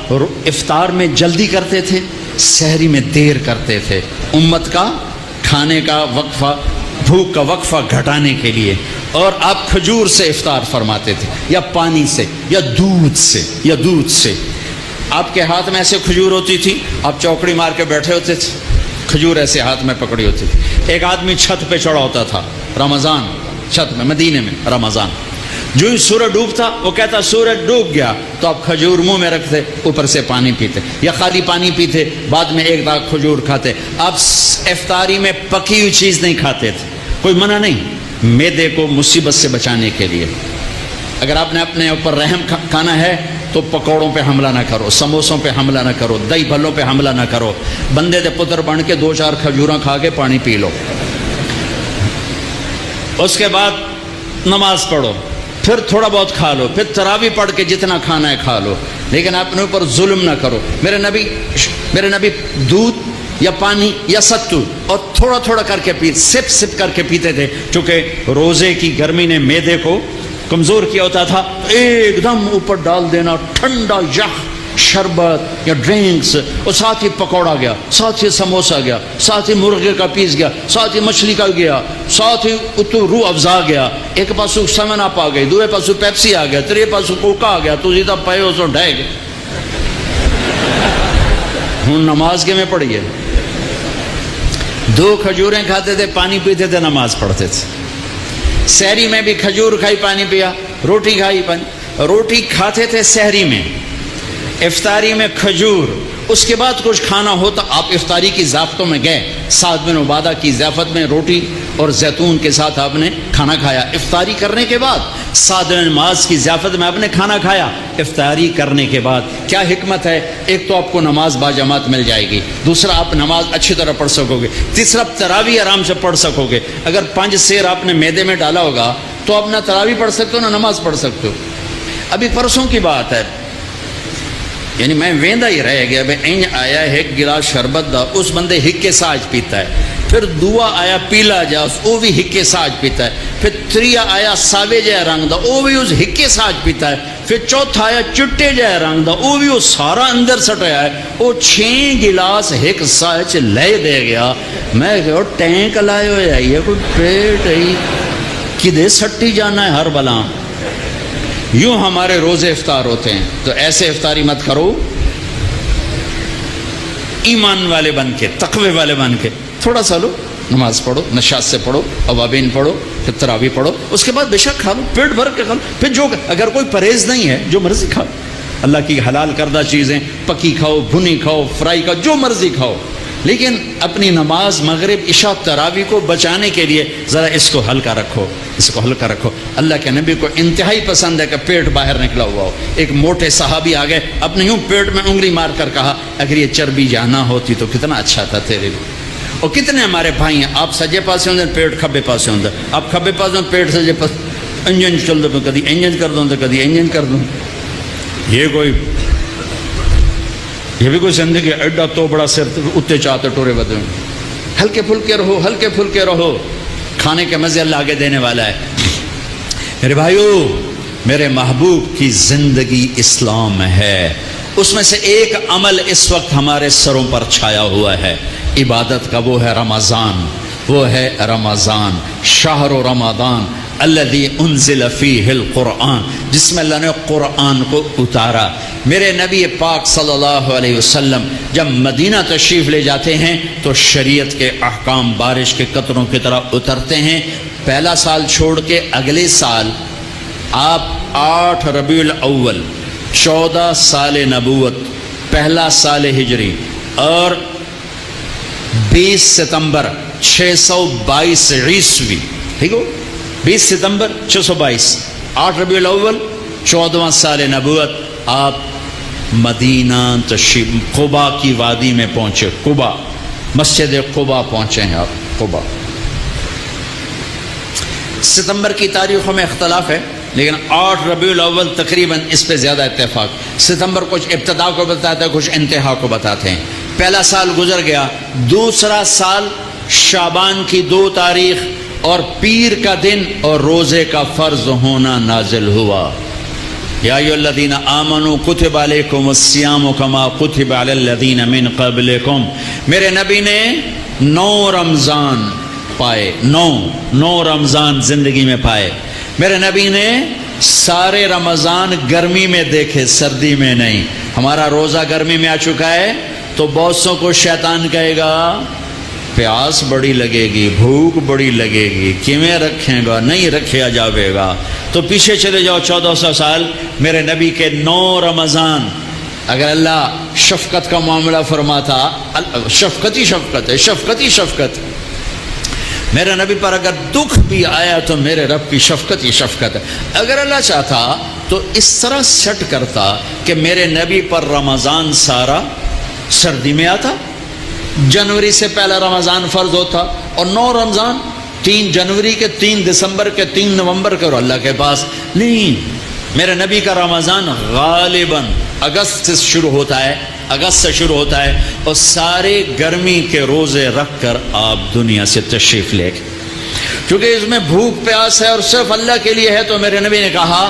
افطار میں جلدی کرتے تھے، سحری میں دیر کرتے تھے، امت کا کھانے کا وقفہ، بھوک کا وقفہ گھٹانے کے لیے۔ اور آپ کھجور سے افطار فرماتے تھے، یا پانی سے، یا دودھ سے۔ آپ کے ہاتھ میں ایسے کھجور ہوتی تھی، آپ چوکڑی مار کے بیٹھے ہوتے تھے، کھجور ایسے ہاتھ میں پکڑی ہوتی تھی۔ ایک آدمی چھت پہ چڑھا ہوتا تھا رمضان، چھت میں، مدینے میں رمضان، جو ہی سورج ڈوبتا وہ کہتا سورج ڈوب گیا، تو آپ کھجور منہ میں رکھتے، اوپر سے پانی پیتے، یا خالی پانی پیتے، بعد میں ایک داغ کھجور کھاتے۔ آپ افطاری میں پکی ہوئی چیز نہیں کھاتے تھے، کوئی منع نہیں، معدے کو مصیبت سے بچانے کے لیے۔ اگر آپ نے اپنے اوپر رحم کھانا ہے تو پکوڑوں پہ حملہ نہ کرو، سموسوں پہ حملہ نہ کرو، دہی بھلوں پہ حملہ نہ کرو، بندے دے پتر بن کے 2-4 کھجوراں کھا کے پانی پی لو۔ اس کے بعد نماز پڑھو، پھر تھوڑا بہت کھا لو، پھر تراویح پڑھ کے جتنا کھانا ہے کھا لو، لیکن اپنے اوپر ظلم نہ کرو۔ میرے نبی دودھ یا پانی یا ستو اور تھوڑا تھوڑا کر کے سپ کر کے پیتے تھے، چونکہ روزے کی گرمی نے معدے کو کمزور کیا ہوتا تھا، ایک دم اوپر ڈال دینا ٹھنڈا یخ شربت یا ڈرنکس، اور ساتھ ہی پکوڑا گیا، ساتھ ہی سموسا گیا، ساتھ ہی مرغے کا پیس گیا، ساتھ ہی مچھلی کا گیا، ساتھ ہی روح افزا گیا، ایک پاسو سیون اپ آ گئی، دوسرے پاسو پیپسی آ گیا، تیرے پاسو کوکا آ گیا، تو سیدھا پے ہو سو ڈھے گئے۔ ہوں نماز کے میں پڑھی ہے، 2 کھجوریں کھاتے تھے، پانی پیتے تھے، نماز پڑھتے تھے۔ سحری میں بھی کھجور کھائی، پانی پیا، روٹی کھائی، روٹی کھاتے تھے سحری میں، افطاری میں کھجور، اس کے بعد کچھ کھانا ہو تو آپ افطاری کی ضیافتوں میں گئے، سعد بن عبادہ کی ضیافت میں روٹی اور زیتون کے ساتھ آپ نے کھانا کھایا۔ افطاری کرنے کے بعد سعد بن معاذ کی ضیافت میں آپ نے کھانا کھایا۔ افطاری کرنے کے بعد کیا حکمت ہے؟ ایک تو آپ کو نماز باجماعت مل جائے گی، دوسرا آپ نماز اچھی طرح پڑھ سکو گے، تیسرا تراویح آرام سے پڑھ سکو گے۔ اگر 5 سیر آپ نے معدے میں ڈالا ہوگا تو آپ نہ تراویح پڑھ سکتے ہو نہ نماز پڑھ سکتے ہو۔ ابھی پرسوں کی بات ہے، یعنی میں ویندا ہی رہ گیا، بھائی این آیا ہے ایک گلاس شربت دا، اس بندے ہکے ساج پیتا ہے، پھر دعا آیا پیلا جا، وہ بھی ہکے ساج پیتا ہے، پھر تریا آیا ساوے جہ رنگ دا، وہ بھی اس ہکے ساج پیتا ہے، پھر چوتھا آیا چٹے جہ رنگ دا، وہ بھی وہ سارا اندر سٹیا ہے، وہ 6 گلاس ہک ساج لے دے گیا۔ میں کہو ٹینک لائے ہوئے ہے، یہ کوئی پیٹ ہے کدے سٹی جانا ہے ہر بلا۔ یوں ہمارے روزے افطار ہوتے ہیں، تو ایسے افطاری مت کرو، ایمان والے بن کے، تقوی والے بن کے تھوڑا سا لو، نماز پڑھو، نشاط سے پڑھو، اوابین پڑھو، پھر تراویح پڑھو، اس کے بعد بے شک کھا لو، پیٹ بھر کے کھا لو، پھر جو اگر کوئی پرہیز نہیں ہے جو مرضی کھاؤ، اللہ کی حلال کردہ چیزیں پکی کھاؤ، بھنی کھاؤ، فرائی کھاؤ، جو مرضی کھاؤ، لیکن اپنی نماز مغرب عشاء تراویح کو بچانے کے لیے ذرا اس کو ہلکا رکھو، اس کو ہلکا رکھو۔ اللہ کے نبی کو انتہائی پسند ہے کہ پیٹ باہر نکلا ہوا ہو۔ ایک موٹے صحابی آ گئے، اپنے یوں پیٹ میں انگلی مار کر کہا اگر یہ چربی جانا ہوتی تو کتنا اچھا تھا تیرے لیے۔ اور کتنے ہمارے بھائی ہیں، آپ سجے پاسے ہوندے پیٹ کھبے پاسے ہوندے، آپ کھبے پاسے پیٹ سجے پاس، انجن چل دو، کدی انجن کر دوں تو کدی انجن کر دوں۔ یہ بھی کوئی زندگی ایڈا تو بڑا سر اتنے چاہتے ٹورے بدے۔ ہلکے پھلکے رہو، ہلکے پھلکے رہو، کھانے کے مزے اللہ آگے دینے والا ہے۔ میرے بھائیو، میرے محبوب کی زندگی اسلام ہے، اس میں سے ایک عمل اس وقت ہمارے سروں پر چھایا ہوا ہے عبادت کا، وہ ہے رمضان، وہ ہے رمضان، شہر رمضان الذی انزل فیہ القرآن، جس میں اللہ نے قرآن کو اتارا۔ میرے نبی پاک صلی اللہ علیہ وسلم جب مدینہ تشریف لے جاتے ہیں تو شریعت کے احکام بارش کے قطروں کی طرح اترتے ہیں۔ پہلا سال چھوڑ کے اگلے سال آپ 8 ربیع الاول 14 سال نبوت، پہلا سال ہجری، اور 20 ستمبر 622 عیسوی، ٹھیک ہو، 20 ستمبر 622، 8 ربیع الاول 14واں سال نبوت، آپ مدینہ تشریف قبا کی وادی میں پہنچے، قبا، مسجد قبا پہنچے ہیں آپ، قبا۔ ستمبر کی تاریخوں میں اختلاف ہے، لیکن 8 ربیع الاول تقریباً اس پہ زیادہ اتفاق۔ ستمبر کچھ ابتدا کو بتاتا ہے، کچھ انتہا کو بتاتے ہیں۔ پہلا سال گزر گیا، دوسرا سال شعبان کی 2 تاریخ اور پیر کا دن اور روزے کا فرض ہونا نازل ہوا۔ یا ایھا الذین آمنوا کتب علیکم الصیام کما کتب علی الذین من قبلکم، میرے نبی نے 9 رمضان پائے، 9 رمضان زندگی میں پائے۔ میرے نبی نے سارے رمضان گرمی میں دیکھے، سردی میں نہیں۔ ہمارا روزہ گرمی میں آ چکا ہے تو بہتوں کو شیطان کہے گا پیاس بڑی لگے گی، بھوک بڑی لگے گی، کیویں رکھیں گا، نہیں رکھیا جاوے گا۔ تو پیچھے چلے جاؤ 1400 سال، میرے نبی کے 9 رمضان۔ اگر اللہ شفقت کا معاملہ فرماتا، شفقت ہی شفقت ہے، شفقت ہی شفقت، میرے نبی پر اگر دکھ بھی آیا تو میرے رب کی شفقت ہی شفقت ہے۔ اگر اللہ چاہتا تو اس طرح سیٹ کرتا کہ میرے نبی پر رمضان سارا سردی میں آتا، جنوری سے پہلا رمضان فرض ہوتا، اور 9 رمضان 3 جنوری کے، 3 دسمبر کے، 3 نومبر کے، اور اللہ کے پاس نہیں۔ میرے نبی کا رمضان غالباً اگست سے شروع ہوتا ہے، اگست سے شروع ہوتا ہے، اور سارے گرمی کے روزے رکھ کر آپ دنیا سے تشریف لے گئے، کیونکہ اس میں بھوک پیاس ہے اور صرف اللہ کے لیے ہے۔ تو میرے نبی نے کہا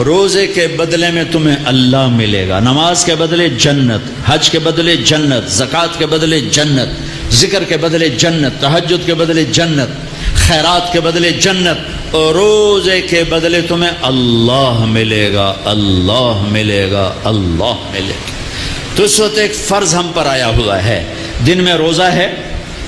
روزے کے بدلے میں تمہیں اللہ ملے گا، نماز کے بدلے جنت، حج کے بدلے جنت، زکوٰۃ کے بدلے جنت، ذکر کے بدلے جنت، تہجد کے بدلے جنت، خیرات کے بدلے جنت، اور روزے کے بدلے تمہیں اللہ ملے گا، اللہ ملے گا، اللہ ملے گا۔ تو اس وقت ایک فرض ہم پر آیا ہوا ہے، دن میں روزہ ہے،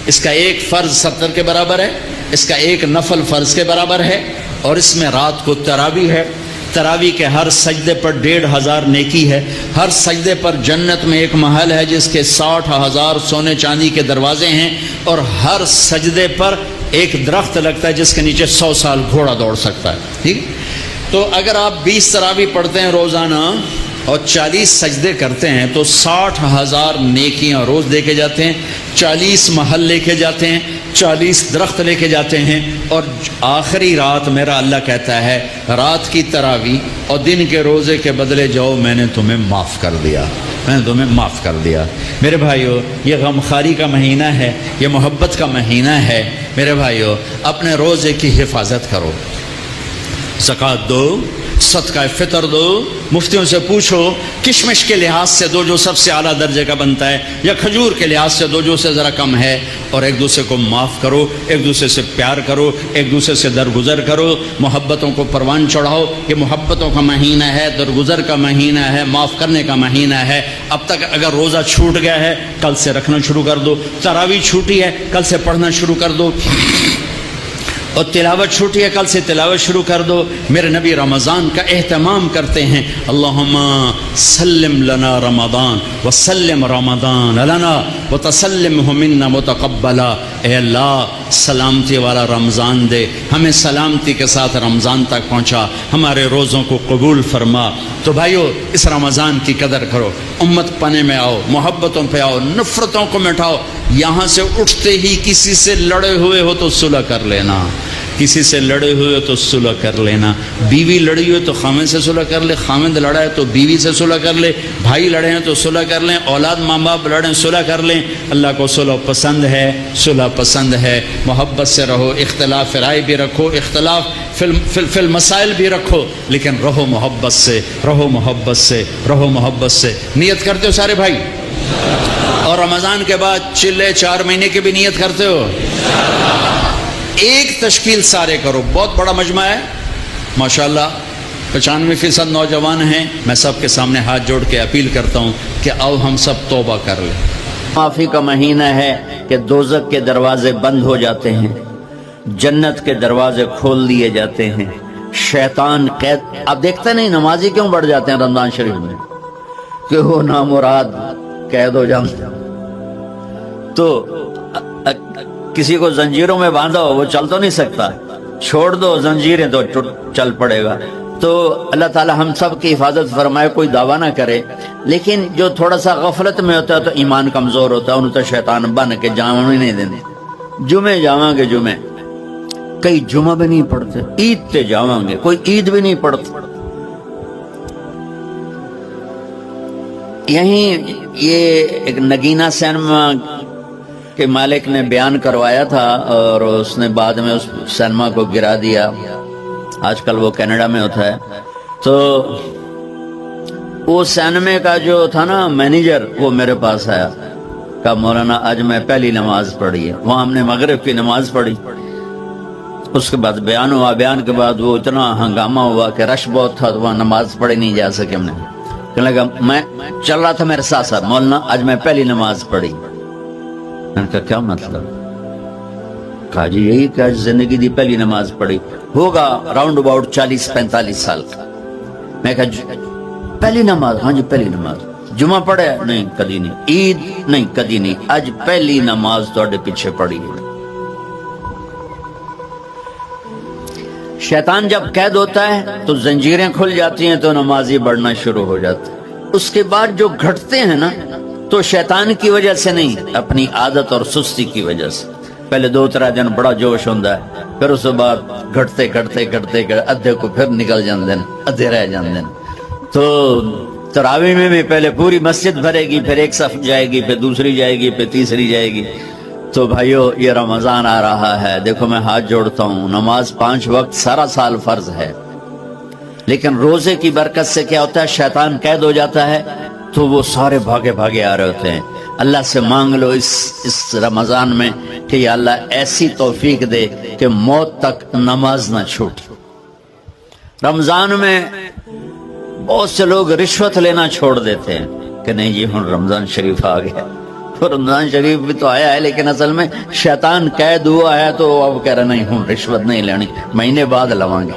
اس کا ایک فرض 70 کے برابر ہے، اس کا ایک نفل فرض کے برابر ہے، اور اس میں رات کو تراویح ہے۔ تراویح کے ہر سجدے پر 1500 نیکی ہے، ہر سجدے پر جنت میں ایک محل ہے جس کے 60,000 سونے چاندی کے دروازے ہیں، اور ہر سجدے پر ایک درخت لگتا ہے جس کے نیچے 100 سال گھوڑا دوڑ سکتا ہے، ٹھیک۔ تو اگر آپ 20 تراویح پڑھتے ہیں روزانہ اور 40 سجدے کرتے ہیں تو 60,000 نیکیاں روز لے کے جاتے ہیں، 40 محل لے کے جاتے ہیں، 40 درخت لے کے جاتے ہیں، اور آخری رات میرا اللہ کہتا ہے رات کی تراویح اور دن کے روزے کے بدلے جاؤ، میں نے تمہیں معاف کر دیا، میں نے تمہیں معاف کر دیا۔ میرے بھائیو، یہ غمخواری کا مہینہ ہے، یہ محبت کا مہینہ ہے۔ میرے بھائیو، اپنے روزے کی حفاظت کرو، زکوٰۃ دو، صدقہ فطر دو، مفتیوں سے پوچھو، کشمش کے لحاظ سے دو جو سب سے اعلیٰ درجے کا بنتا ہے، یا کھجور کے لحاظ سے دو جو سے ذرا کم ہے، اور ایک دوسرے کو معاف کرو، ایک دوسرے سے پیار کرو، ایک دوسرے سے درگزر کرو، محبتوں کو پروان چڑھاؤ۔ یہ محبتوں کا مہینہ ہے، درگزر کا مہینہ ہے، معاف کرنے کا مہینہ ہے۔ اب تک اگر روزہ چھوٹ گیا ہے کل سے رکھنا شروع کر دو، تراویح چھوٹی ہے کل سے پڑھنا شروع کر دو، اور تلاوت چھوٹی ہے کل سے تلاوت شروع کر دو۔ میرے نبی رمضان کا اہتمام کرتے ہیں، اللہم سلم لنا رمضان وسلم رمضان لنا وتسلمہ منا متقبلا۔ اے اللہ سلامتی والا رمضان دے، ہمیں سلامتی کے ساتھ رمضان تک پہنچا، ہمارے روزوں کو قبول فرما۔ تو بھائیو، اس رمضان کی قدر کرو، امت پنے میں آؤ، محبتوں پہ آؤ، نفرتوں کو مٹاؤ۔ یہاں سے اٹھتے ہی کسی سے لڑے ہوئے ہو تو صلح کر لینا، کسی سے لڑے ہوئے تو صلح کر لینا، بیوی لڑی ہوئے تو خامد سے صلح کر لے، خامد لڑا ہے تو بیوی سے صلح کر لے، بھائی لڑے ہیں تو صلح کر لیں، اولاد ماں باپ لڑیں صلح کر لیں۔ اللہ کو صلح پسند ہے، صلح پسند ہے۔ محبت سے رہو، اختلاف رائے بھی رکھو، اختلاف فی المسائل بھی رکھو، لیکن رہو محبت سے، رہو محبت سے، رہو محبت سے۔ نیت کرتے ہو سارے بھائی؟ اور رمضان کے بعد چلے 4 مہینے کی بھی نیت کرتے ہو؟ ایک تشکیل سارے کرو، بہت بڑا مجمع ہے ماشاءاللہ، 95% نوجوان ہیں۔ میں سب کے سامنے ہاتھ جوڑ کے اپیل کرتا ہوں کہ آؤ ہم سب توبہ کر لیں۔ معافی کا مہینہ ہے کہ دوزخ کے دروازے بند ہو جاتے ہیں، جنت کے دروازے کھول دیے جاتے ہیں، شیطان قید۔ اب دیکھتے نہیں نمازی کیوں بڑھ جاتے ہیں رمضان شریف میں، کہ وہ نامراد قید ہو جاؤں۔ تو کسی کو زنجیروں میں باندھا ہو، وہ چل تو نہیں سکتا، چھوڑ دو زنجیریں تو چل پڑے گا۔ تو اللہ تعالی ہم سب کی حفاظت فرمائے، کوئی دعویٰ نہ کرے، لیکن جو تھوڑا سا غفلت میں ہوتا ہے تو ایمان کمزور ہوتا ہے، انہوں تو شیطان بن کے جامع نہیں دینے۔ جمعے جاواں گے، جمعے کئی جمعہ بھی نہیں پڑھتے، عید تے جاواں گے، کوئی عید بھی نہیں پڑھتے۔ یہیں یہ ایک نگینہ سینما کے مالک نے بیان کروایا تھا، اور اس نے بعد میں اس سینما کو گرا دیا، آج کل وہ کینیڈا میں ہوتا ہے۔ تو وہ سینمے کا جو تھا نا مینیجر، وہ میرے پاس آیا، کہا مولانا آج میں پہلی نماز پڑھی ہے۔ وہاں ہم نے مغرب کی نماز پڑھی، اس کے بعد بیان ہوا، بیان کے بعد وہ اتنا ہنگامہ ہوا کہ رش بہت تھا، تو وہاں نماز پڑھی نہیں جا سکے ہم نے۔ کہنے لگا میں چل رہا تھا میرے ساتھ ساتھ، مولانا آج میں پہلی نماز پڑھی۔ میں نے کہا کیا مطلب؟ کہا جی یہی کہ آج زندگی دی پہلی نماز پڑھی، ہوگا راؤنڈ اباؤٹ 40-45 سال کا۔ میں کہا پہلی نماز؟ ہاں جی پہلی نماز۔ جمعہ پڑھے؟ نہیں کدی نہیں۔ عید؟ نہیں کدی نہیں۔ آج پہلی نماز تواڈے پیچھے پڑھی ہے۔ شیطان جب قید ہوتا ہے تو زنجیریں کھل جاتی ہیں، تو نمازی بڑھنا شروع ہو جاتا ہے۔ اس کے بعد جو گھٹتے ہیں نا، تو شیطان کی وجہ سے نہیں، اپنی عادت اور سستی کی وجہ سے۔ پہلے 2-3 دن بڑا جوش ہوتا ہے، پھر اس کے بعد گھٹتے ادھے کو پھر نکل جاندے ہیں، ادھے رہ جاندے ہیں۔ تو تراویح میں بھی پہلے پوری مسجد بھرے گی، پھر ایک صف جائے گی، پھر دوسری جائے گی، پھر تیسری جائے گی۔ تو بھائیو یہ رمضان آ رہا ہے، دیکھو میں ہاتھ جوڑتا ہوں، نماز 5 وقت سارا سال فرض ہے، لیکن روزے کی برکت سے کیا ہوتا ہے، شیطان قید ہو جاتا ہے، تو وہ سارے بھاگے آ رہے ہوتے ہیں۔ اللہ سے مانگ لو اس رمضان میں کہ یا اللہ ایسی توفیق دے کہ موت تک نماز نہ چھوٹے۔ رمضان میں بہت سے لوگ رشوت لینا چھوڑ دیتے ہیں کہ نہیں جی ہن رمضان شریف آ گیا۔ تو رمضان شریف بھی تو آیا ہے، لیکن اصل میں شیطان قید ہوا ہے، تو اب کہہ رہے نہیں ہن رشوت نہیں لینی، مہینے بعد لواں گے۔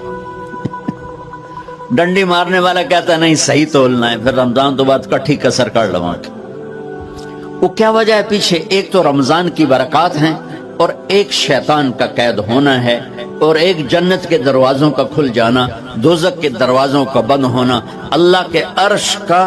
ڈنڈی مارنے والا کہتا ہے نہیں صحیح تولنا ہے، پھر رمضان تو بعد کٹھی کسر کر لواں گے۔ وہ کیا وجہ ہے پیچھے؟ ایک تو رمضان کی برکات ہیں، اور ایک شیطان کا قید ہونا ہے، اور ایک جنت کے دروازوں کا کھل جانا، دوزخ کے دروازوں کا بند ہونا، اللہ کے عرش کا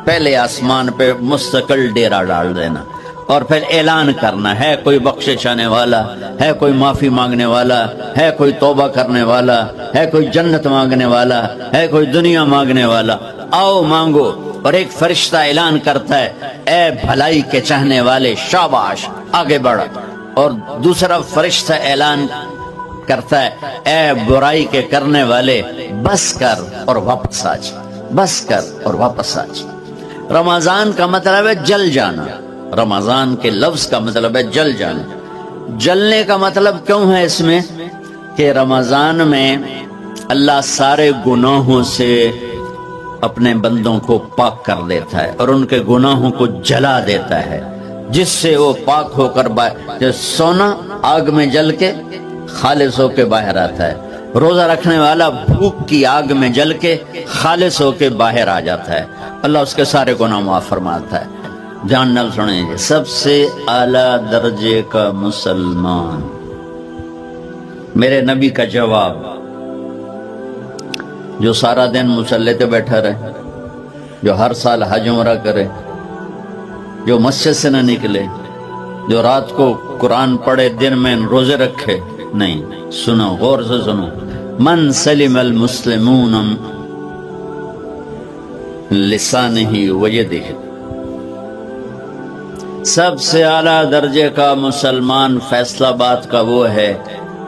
پہلے آسمان پہ مستقل ڈیرا ڈال دینا، اور پھر اعلان کرنا ہے کوئی بخشش چاہنے والا ہے، کوئی معافی مانگنے والا ہے، کوئی توبہ کرنے والا ہے، کوئی جنت مانگنے والا ہے، کوئی دنیا مانگنے والا، آؤ مانگو۔ اور ایک فرشتہ اعلان کرتا ہے اے بھلائی کے چاہنے والے شاباش آگے بڑھ، اور دوسرا فرشتہ اعلان کرتا ہے اے برائی کے کرنے والے بس کر اور واپس آ جا، بس کر اور واپس آ جا۔ رمضان کا مطلب ہے جل جانا، رمضان کے لفظ کا مطلب ہے جل جانا۔ جلنے کا مطلب کیوں ہے اس میں؟ کہ رمضان میں اللہ سارے گناہوں سے اپنے بندوں کو پاک کر دیتا ہے، اور ان کے گناہوں کو جلا دیتا ہے، جس سے وہ پاک ہو کر جیسے سونا آگ میں جل کے خالص ہو کے باہر آتا ہے، روزہ رکھنے والا بھوک کی آگ میں جل کے خالص ہو کے باہر آ جاتا ہے، اللہ اس کے سارے گناہ معاف فرماتا ہے۔ جان نال سنیں جی، سب سے اعلیٰ درجے کا مسلمان، میرے نبی کا جواب، جو سارا دن مصلی پہ بیٹھا رہے، جو ہر سال حج عمرہ کرے، جو مسجد سے نہ نکلے، جو رات کو قرآن پڑھے، دن میں روزے رکھے، نہیں، سنو غور سے سنو، من سلم المسلمون لسانہ ویدہ، سب سے اعلیٰ درجے کا مسلمان فیصلہ بات کا وہ ہے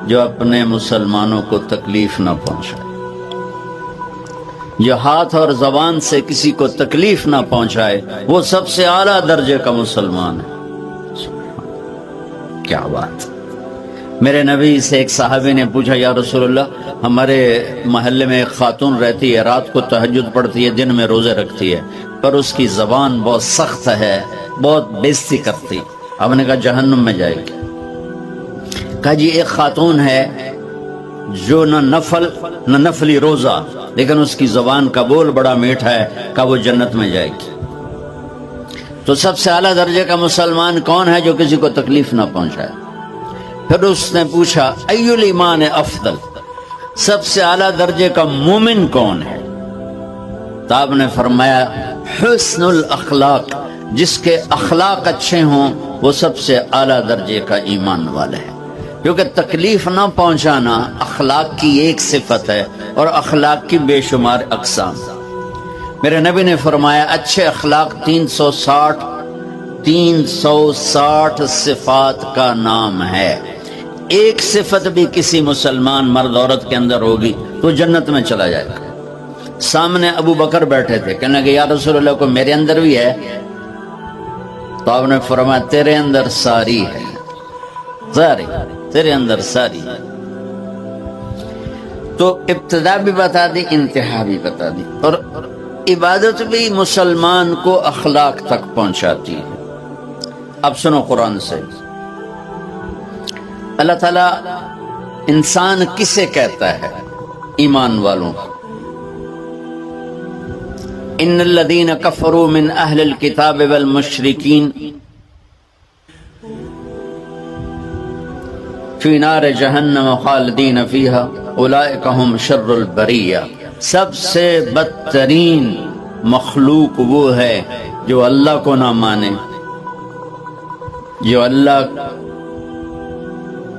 جو اپنے مسلمانوں کو تکلیف نہ پہنچائے، جو ہاتھ اور زبان سے کسی کو تکلیف نہ پہنچائے، وہ سب سے اعلیٰ درجے کا مسلمان ہے۔ کیا بات! میرے نبی سے ایک صحابی نے پوچھا یا رسول اللہ، ہمارے محلے میں ایک خاتون رہتی ہے، رات کو تہجد پڑھتی ہے، دن میں روزے رکھتی ہے، پر اس کی زبان بہت سخت ہے، بہت بےزتی کرتی۔ ہم نے کہا جہنم میں جائے گی۔ کہا جی ایک خاتون ہے جو نہ نفلی روزہ، لیکن اس کی زبان کا بول بڑا میٹھا ہے، کہا وہ جنت میں جائے گی۔ تو سب سے اعلیٰ درجے کا مسلمان کون ہے؟ جو کسی کو تکلیف نہ پہنچائے۔ پھر اس نے پوچھا ای الایمان افضل، سب سے اعلیٰ درجے کا مومن کون ہے؟ تو آپ نے فرمایا حسن الاخلاق، جس کے اخلاق اچھے ہوں وہ سب سے اعلیٰ درجے کا ایمان والا ہے، کیونکہ تکلیف نہ پہنچانا اخلاق کی ایک صفت ہے، اور اخلاق کی بے شمار اقسام۔ میرے نبی نے فرمایا اچھے اخلاق 360 صفات کا نام ہے، ایک صفت بھی کسی مسلمان مرد عورت کے اندر ہوگی تو جنت میں چلا جائے گا۔ سامنے ابو بکر بیٹھے تھے، کہنے لگے یا رسول اللہ کو میرے اندر بھی ہے؟ تو آپ نے فرمایا تیرے اندر ساری ہے، ساری تیرے اندر ساری ہے۔ تو ابتدا بھی بتا دی، انتہا بھی بتا دی، اور عبادت بھی مسلمان کو اخلاق تک پہنچاتی ہے۔ اب سنو قرآن سے، اللہ تعالیٰ انسان کسے کہتا ہے؟ ایمان والوں کو۔ ان الذین کفروا من اہل الکتاب والمشرکین فی نار جہنم خالدین فیہا اولئک ہم شر البریہ۔ سب سے بدترین مخلوق وہ ہے جو اللہ کو نہ مانے، جو اللہ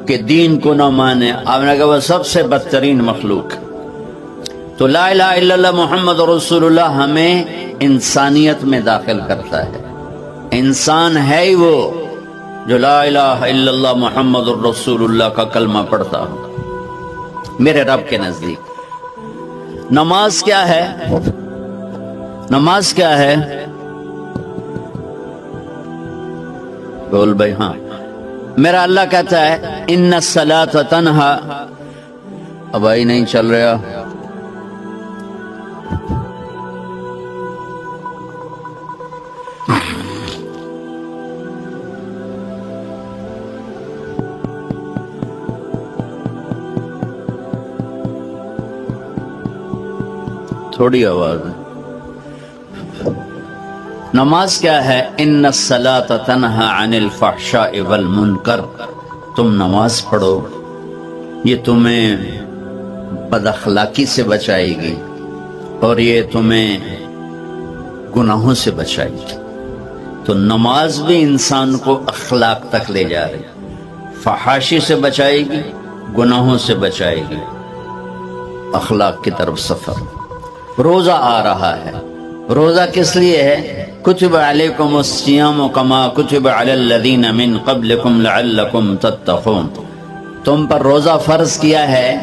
کہ دین کو نہ مانے۔ آپ نے کہا وہ سب سے بدترین مخلوق۔ تو لا الہ الا اللہ محمد رسول اللہ ہمیں انسانیت میں داخل کرتا ہے۔ انسان ہے ہی وہ جو لا الہ الا اللہ محمد رسول اللہ کا کلمہ پڑھتا ہو میرے رب کے نزدیک۔ نماز کیا ہے؟ نماز کیا ہے؟ بول بھائی ہاں۔ میرا اللہ کہتا ہے ان الصلاۃ تنہا، اب آئی نہیں چل رہا، تھوڑی آواز ہے۔ نماز کیا ہے؟ ان الصلاۃ تنہا عن الفحشاء والمنکر، تم نماز پڑھو، یہ تمہیں بد اخلاقی سے بچائے گی اور یہ تمہیں گناہوں سے بچائے گی۔ تو نماز بھی انسان کو اخلاق تک لے جا رہی، فحاشی سے بچائے گی، گناہوں سے بچائے گی، اخلاق کی طرف سفر۔ روزہ آ رہا ہے، روزہ کس لیے ہے؟ کتب علیکم الصیام کما کتب علی الذین من قبلکم لعلکم تتقون، تم پر روزہ فرض کیا ہے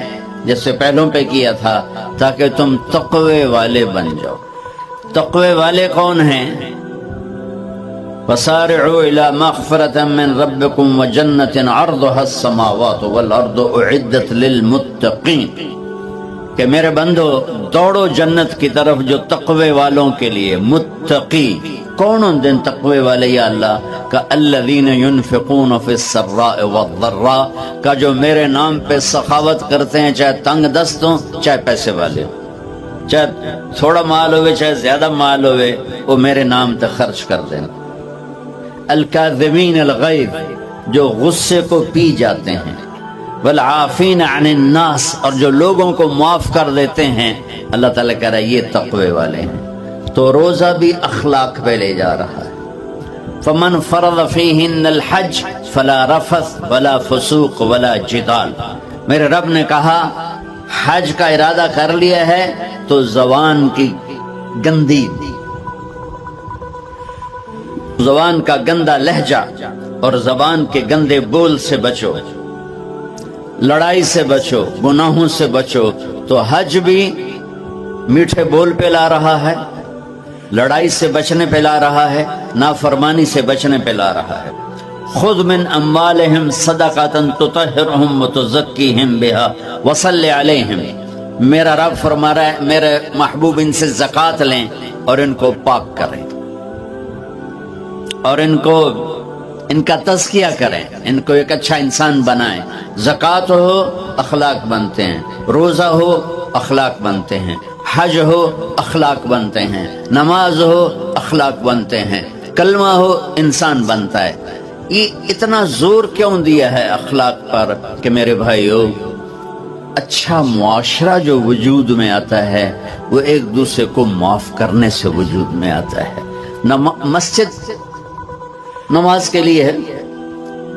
جیسے پہلوں پہ کیا تھا تاکہ تم تقوی والے بن جاؤ۔ تقوی والے کون ہیں؟ وسارعوا الی مغفرۃ من ربکم وجنۃ عرضها السماوات والارض اعدت للمتقین، کہ میرے بندو دوڑو جنت کی طرف جو تقوی والوں کے لیے۔ متقی کون ان دن تقوی والے یا اللہ کا؟ الذین ينفقون فی السراء والضراء، کا جو میرے نام پہ سخاوت کرتے ہیں، چاہے تنگ دست ہوں چاہے پیسے والے ہوں، چاہے تھوڑا مال ہوئے چاہے زیادہ مال ہوئے، وہ میرے نام پہ خرچ کر دیں۔ الکاظمین الغیظ، جو غصے کو پی جاتے ہیں۔ والعافین عن الناس، اور جو لوگوں کو معاف کر دیتے ہیں۔ اللہ تعالیٰ کہہ رہا ہے یہ تقوی والے ہیں۔ تو روزہ بھی اخلاق پہ لے جا رہا ہے۔ فمن فرض فیہن الحج فلا رفث ولا فسوق ولا جدال، میرے رب نے کہا حج کا ارادہ کر لیا ہے تو زبان کی گندی، زبان کا گندا لہجہ اور زبان کے گندے بول سے بچو، لڑائی سے بچو، گناہوں سے بچو۔ تو حج بھی میٹھے بول پہ لا رہا ہے، لڑائی سے بچنے پہ لا رہا ہے، نافرمانی سے بچنے پہ لا رہا ہے۔ خذ من اموالہم صدقۃ تطہرہم وتزکیہم بہا وصلی علیہم، میرا رب فرما رہا ہے میرے محبوب ان سے زکوٰۃ لیں اور ان کو پاک کریں اور ان کا تزکیہ کریں، ان کو ایک اچھا انسان بنائیں۔ زکوٰۃ ہو اخلاق بنتے ہیں، روزہ ہو اخلاق بنتے ہیں، حج ہو اخلاق بنتے ہیں، نماز ہو اخلاق بنتے ہیں، کلمہ ہو انسان بنتا ہے۔ یہ اتنا زور کیوں دیا ہے اخلاق پر کہ میرے بھائیو، اچھا معاشرہ جو وجود میں آتا ہے وہ ایک دوسرے کو معاف کرنے سے وجود میں آتا ہے۔ مسجد نماز کے لیے ہے،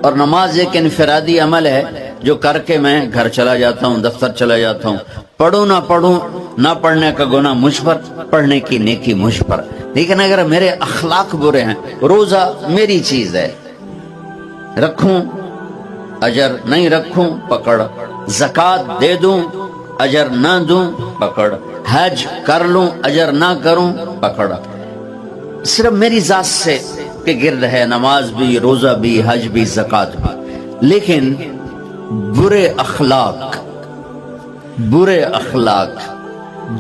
اور نماز ایک انفرادی عمل ہے جو کر کے میں گھر چلا جاتا ہوں، دفتر چلا جاتا ہوں، پڑھوں نہ پڑھوں، نہ پڑھنے کا گناہ مجھ پر، پڑھنے کی نیکی مجھ پر۔ لیکن اگر میرے اخلاق برے ہیں، روزہ میری چیز ہے، رکھوں اجر، نہیں رکھوں پکڑ، زکوٰۃ دے دوں اجر نہ دوں پکڑ، حج کر لوں اجر نہ کروں پکڑ۔ صرف میری ذات سے کے گرد ہے نماز بھی، روزہ بھی، حج بھی، زکوٰۃ بھی، لیکن برے اخلاق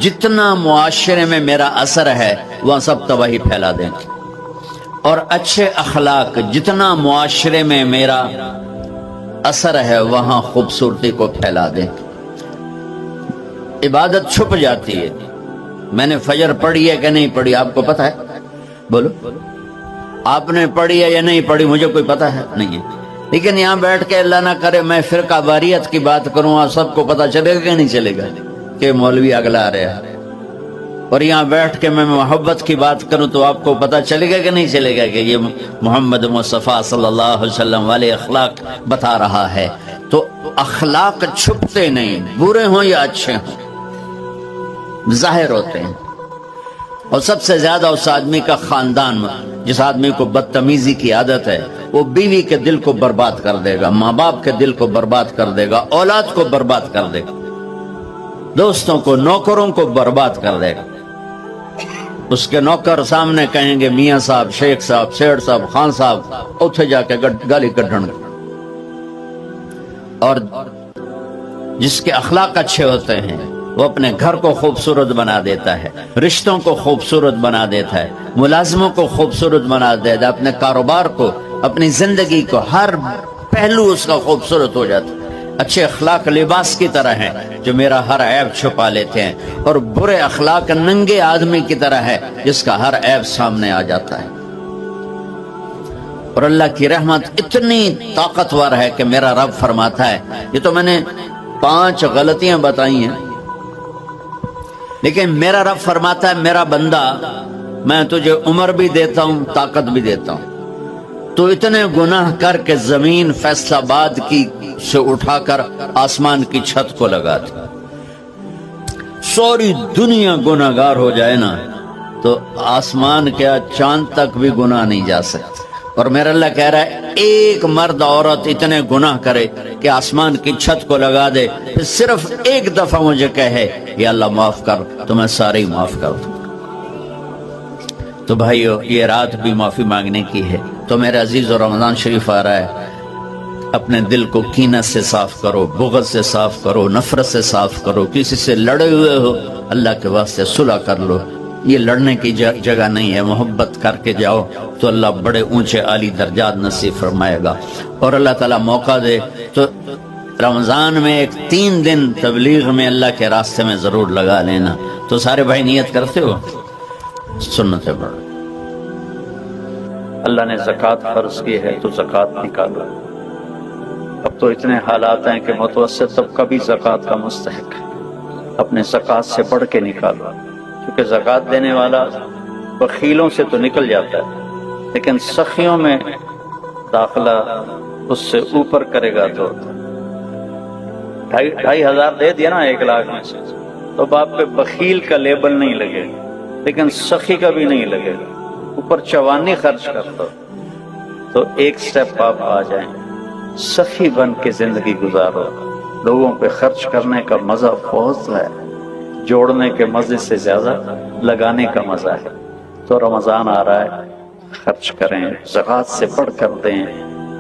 جتنا معاشرے میں میرا اثر ہے وہاں سب تباہی پھیلا دیں گے، اور اچھے اخلاق جتنا معاشرے میں میرا اثر ہے وہاں خوبصورتی کو پھیلا دیں گے۔ عبادت چھپ جاتی ہے۔ میں نے فجر پڑھی ہے کہ نہیں پڑھی آپ کو پتہ ہے؟ بولو، آپ نے پڑھی ہے یا نہیں پڑھی؟ مجھے کوئی پتہ ہے نہیں ہے، لیکن یہاں بیٹھ کے اللہ نہ کرے میں فرقہ واریت کی بات کروں اور سب کو پتہ چلے گا کہ نہیں چلے گا کہ مولوی اگلا رہا ہے، اور یہاں بیٹھ کے میں محبت کی بات کروں تو آپ کو پتہ چلے گا کہ نہیں چلے گا کہ یہ محمد مصطفیٰ صلی اللہ علیہ وسلم والے اخلاق بتا رہا ہے۔ تو اخلاق چھپتے نہیں، برے ہوں یا اچھے ہوں، ظاہر ہوتے ہیں۔ اور سب سے زیادہ اس آدمی کا خاندان، جس آدمی کو بدتمیزی کی عادت ہے وہ بیوی کے دل کو برباد کر دے گا، ماں باپ کے دل کو برباد کر دے گا، اولاد کو برباد کر دے گا، دوستوں کو، نوکروں کو برباد کر دے گا۔ اس کے نوکر سامنے کہیں گے میاں صاحب، شیخ صاحب، سیٹھ صاحب، خان صاحب، اتھے جا کے گالی کڈھن گے۔ اور جس کے اخلاق اچھے ہوتے ہیں وہ اپنے گھر کو خوبصورت بنا دیتا ہے، رشتوں کو خوبصورت بنا دیتا ہے، ملازموں کو خوبصورت بنا دیتا ہے، اپنے کاروبار کو، اپنی زندگی کو، ہر پہلو اس کا خوبصورت ہو جاتا ہے۔ اچھے اخلاق لباس کی طرح ہیں جو میرا ہر عیب چھپا لیتے ہیں، اور برے اخلاق ننگے آدمی کی طرح ہے جس کا ہر عیب سامنے آ جاتا ہے۔ اور اللہ کی رحمت اتنی طاقتور ہے کہ میرا رب فرماتا ہے، یہ تو میں نے 5 غلطیاں بتائی ہیں، لیکن میرا رب فرماتا ہے میرا بندہ میں تجھے عمر بھی دیتا ہوں، طاقت بھی دیتا ہوں، تو اتنے گناہ کر کے زمین فیصل آباد کی سے اٹھا کر آسمان کی چھت کو لگا دے، ساری دنیا گناہ گار ہو جائے نا تو آسمان کیا چاند تک بھی گناہ نہیں جا سکتے۔ اور میرا اللہ کہہ رہا ہے ایک مرد عورت اتنے گناہ کرے کہ آسمان کی چھت کو لگا دے، پھر صرف ایک دفعہ مجھے کہے یا اللہ معاف کر، تو میں سارے ہی معاف کر دوں۔ تو بھائیو یہ رات بھی معافی مانگنے کی ہے۔ تو میرے عزیز و رمضان شریف آ رہا ہے، اپنے دل کو کینہ سے صاف کرو، بغض سے صاف کرو، نفرت سے صاف کرو، کسی سے لڑے ہوئے ہو اللہ کے واسطے صلح کر لو، یہ لڑنے کی جگہ نہیں ہے، محبت کر کے جاؤ تو اللہ بڑے اونچے عالی درجات نصیب فرمائے گا۔ اور اللہ تعالیٰ موقع دے تو رمضان میں ایک 3 دن تبلیغ میں اللہ کے راستے میں ضرور لگا لینا۔ تو سارے بھائی نیت کرتے ہو؟ سنتیں پڑھ۔ اللہ نے زکوٰۃ فرض کی ہے تو زکوٰۃ نکالو۔ اب تو اتنے حالات ہیں کہ متوسط طبقہ بھی زکوٰۃ کا مستحق ہے، اپنے زکوٰۃ سے پڑھ کے نکالو، کیونکہ زکوٰۃ دینے والا بخیلوں سے تو نکل جاتا ہے، لیکن سخیوں میں داخلہ اس سے اوپر کرے گا تو 2,500 دے دیا نا 1 لاکھ میں سے، تو باپ پہ بخیل کا لیبل نہیں لگے گا، لیکن سخی کا بھی نہیں لگے گا، اوپر 54 خرچ کر دو تو ایک سٹیپ آپ آ جائیں، سخی بن کے زندگی گزارو۔ لوگوں پہ خرچ کرنے کا مزہ بہت ہے، جوڑنے کے مزے سے زیادہ لگانے کا مزہ ہے۔ تو رمضان آ رہا ہے، خرچ کریں، زکوٰۃ سے پڑھ کر دیں،